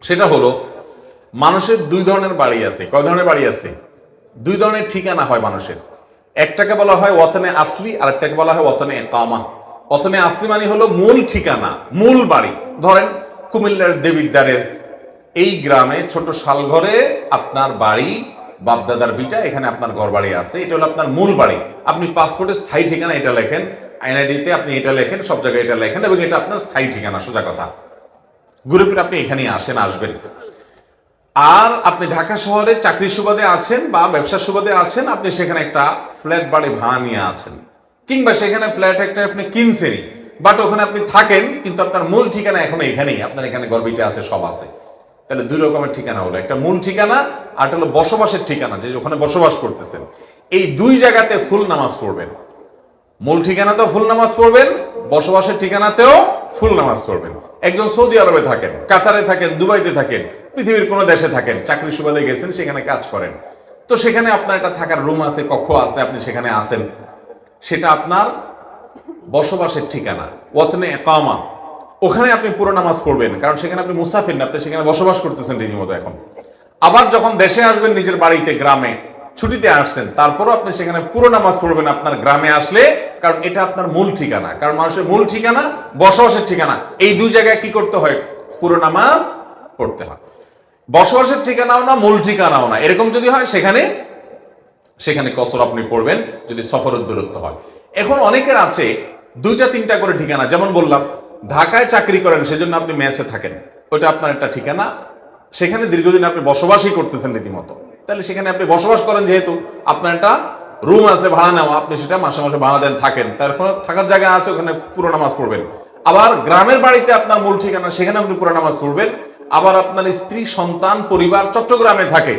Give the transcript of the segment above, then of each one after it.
সেটা হলো মানুষের দুই ধরনের বাড়ি আছে। কয় ধরনের বাড়ি আছে? দুই ধরনের ঠিকানা হয় মানুষের। একটাকে বলা হয় ওয়াতনে আসলি, আর একটাকে বলা হয় ওয়াতনে ইকামা। ওয়াতনে আসলি মানে হলো মূল ঠিকানা, মূল বাড়ি। ধরেন কুমিল্লার দেবিদ্বারের এই গ্রামে ছোট শালঘরে আপনার বাড়ি, বাপদাদার ভিটা, এখানে আপনার ঘর বাড়ি আছে, এটা হলো আপনার মূল বাড়ি। আপনি পাসপোর্টে স্থায়ী ঠিকানা এটা লেখেন, এনআইডিতে আপনি এটা লেখেন, সব জায়গায় এটা লেখেন, এবং এটা আপনার স্থায়ী ঠিকানা। সোজা কথা, ঘুরে ফিরে আপনি এখানেই আসবেন। আর আপনি ঢাকা শহরে চাকরির সুবাদে আছেন বা ব্যবসার সুবাদে আছেন, আপনি সেখানে একটা ফ্ল্যাট বাড়ি ভাড়া নিয়ে আছেন, কিংবা সেখানে ফ্ল্যাট একটা আপনি কিনছেনই, বাট ওখানে আপনি থাকেন, কিন্তু আপনার মূল ঠিকানা এখন এখানেই, আপনার এখানে গর্বিতে আছে, সব আছে। তাহলে দুই রকমের ঠিকানা হলো, একটা মূল ঠিকানা আর হলো বসবাসের ঠিকানা, যে ওখানে বসবাস করতেছেন। এই দুই জায়গাতে ফুল নামাজ পড়বেন। মূল ঠিকানাতেও ফুল নামাজ পড়বেন, বসবাসের ঠিকানাতেও ফুল নামাজ পড়বেন। একজন সৌদি আরবে থাকেন, কাতারে থাকেন, দুবাইতে থাকেন, পৃথিবীর কোনো দেশে থাকেন, চাকরির সুবাদে গেছেন, সেখানে কাজ করেন, তো সেখানে আপনার একটা থাকার রুম আছে, কক্ষ আছে, আপনি সেখানে আছেন, সেটা আপনার বসবাসের ঠিকানা, ওয়াতনে ইকামা। ওখানে আপনি পুরো নামাজ পড়বেন, কারণ সেখানে আপনি মুসাফির না, আপনি সেখানে বসবাস করতেছেন রীতিমতো এখন। আবার যখন দেশে আসবেন, নিজের বাড়িতে, গ্রামে ছুটিতে আসছেন, তারপরও আপনি সেখানে পুরো নামাজ পড়বেন আপনার গ্রামে আসলে, কারণ এটা আপনার মূল ঠিকানা। কারণ মানুষের মূল ঠিকানা, বসবাসের ঠিকানা, এই দুই জায়গায় কি করতে হয়? পুরো নামাজ পড়তে হয়। বসবাসের ঠিকানাও না, মূল ঠিকানাও না, এরকম যদি হয়, সেখানে কসর আপনি পড়বেন, যদি সফরের দূরত্ব হয়। এখন অনেকের আছে দুইটা তিনটা করে ঠিকানা। যেমন বললাম, ঢাকায় চাকরি করেন, সেজন্য আপনি মেসে থাকেন, ওটা আপনার একটা ঠিকানা, সেখানে দীর্ঘদিন আপনি বসবাসই করতেছেন রীতিমতো। তাহলে সেখানে আপনি বসবাস করেন, যেহেতু আপনার একটা রুম আছে ভাড়া নেওয়া, আপনি সেটা মাসে মাসে ভাড়া দেন, থাকেন, তার থাকার জায়গা আছে, ওখানে পুরো নামাজ পড়বেন। আবার গ্রামের বাড়িতে আপনার মূল ঠিকানা, সেখানে আপনি পুরো নামাজ পড়বেন। আবার আপনার স্ত্রী, সন্তান, পরিবার চট্টগ্রামে থাকে,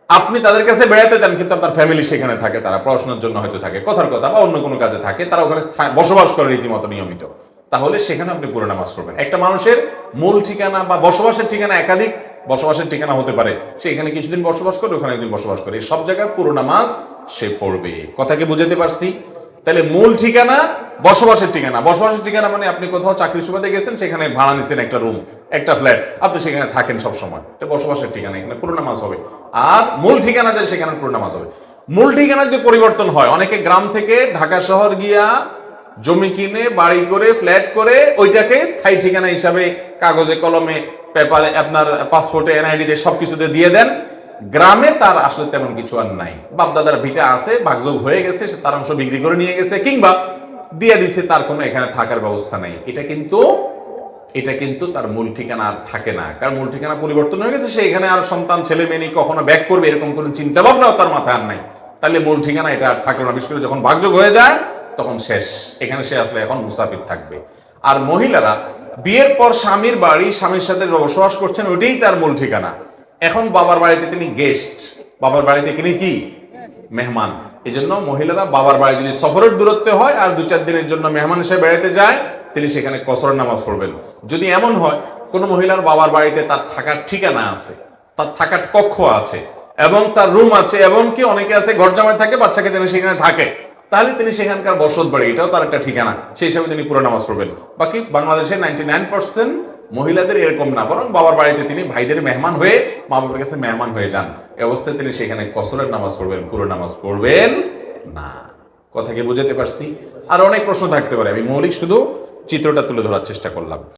আপনি তাদের কাছে বেড়াতে যান, কিন্তু আপনার ফ্যামিলি সেখানে থাকে, তারা পড়াশোনার জন্য হয়তো থাকে, কথার কথা, বা অন্য কোনো কাজে থাকে, তারা ওখানে বসবাস করে রীতিমতো নিয়মিত, তাহলে সেখানে আপনি পুরো নামাজ পড়বেন। একটা মানুষের মূল ঠিকানা বা বসবাসের ঠিকানা একাধিক বসবাসের ঠিকানা হতে পারে, সে এখানে কিছুদিন বসবাস করে, ওখানে একদিন বসবাস করে, সব জায়গায় পুরো নামাজ সে পড়বে। কথা কি বুঝাতে পারছি? তাহলে মূল ঠিকানা, বসবাসের ঠিকানা। বসবাসের ঠিকানা মানে আপনি কোথাও চাকরি সুবাদে গেছেন, সেখানে ভাড়া নিছেন একটা রুম, একটা ফ্ল্যাট, আপনি সেখানে থাকেন সব সময়, এটা বসবাসের ঠিকানা, এখানে পুরো নামাজ হবে। আর মূল ঠিকানা যে, সেখানে পুরো নামাজ হবে। মূল ঠিকানা যদি পরিবর্তন হয়, অনেকে গ্রাম থেকে ঢাকা শহর গিয়া জমি কিনে, বাড়ি করে, ফ্ল্যাট করে, ওইটাকে স্থায়ী ঠিকানা হিসাবে কাগজে কলমে, পেপারে, আপনার পাসপোর্টে, এনআইডিতে, সবকিছুতে দিয়ে দেন। গ্রামে তার আসলে তেমন কিছু আর নাই, বাপদাদার ভিটা আছে, ভাগযোগ হয়ে গেছে, সে তার অংশ বিক্রি করে নিয়ে গেছে, কিংবা দিয়ে দিছে, তার কোনো এখানে থাকার ব্যবস্থা নেই। এটা কিন্তু তার মূল ঠিকানা আর থাকে না, কারণ মূল ঠিকানা পরিবর্তন হয়ে গেছে, সে এখানে আর সন্তান, ছেলে মেয়ে নিয়ে কখনো ব্যাক করবে, এরকম কোনো চিন্তা ভাবনাও তার মাথায় আর নাই। তাহলে মূল ঠিকানা এটা আর থাকলো না। বিশেষ করে যখন ভাগযোগ হয়ে যায়, তখন শেষ, এখানে সে আসলে এখন মুসাফির থাকবে। আর মহিলারা বিয়ের পর স্বামীর বাড়ি, স্বামীর সাথে বসবাস করছেন, ওইটাই তার মূল ঠিকানা। এখন বাবার বাড়িতে তিনি গেস্ট, বাবার বাড়িতে তিনি কি মেহমান। এই জন্য মহিলারা বাবার বাড়ি যদি সফরের দূরত্বে হয়, আর 2-4 দিনের জন্য মেহমান হিসেবে বেড়াতে যায়, তিনি সেখানে কসর নামাজ পড়বেন। যদি এমন হয় কোন মহিলার বাবার বাড়িতে তার থাকার ঠিকানা আছে, তার থাকার কক্ষ আছে, এবং তার রুম আছে, এবং কি অনেকে আছে ঘর জামাই থাকে, বাচ্চাকে যেন সেখানে থাকে, তাহলে তিনি সেখানকার বসত বাড়ি, এটাও তার একটা ঠিকানা, সেই হিসাবে তিনি পুরো নামাজ পড়বেন। বাকি বাংলাদেশের 99% মহিলাদের এরকম না, বরং বাবার বাড়িতে তিনি ভাইদের মেহমান হয়ে, মা বাবার কাছে মেহমান হয়ে যান, এই অবস্থায় তিনি সেখানে কসরের নামাজ পড়বেন, পুরো নামাজ পড়বেন না। কথা কি বুঝাতে পারছি? আর অনেক প্রশ্ন থাকতে পারে, আমি মৌলিক শুধু চিত্রটা তুলে ধরার চেষ্টা করলাম।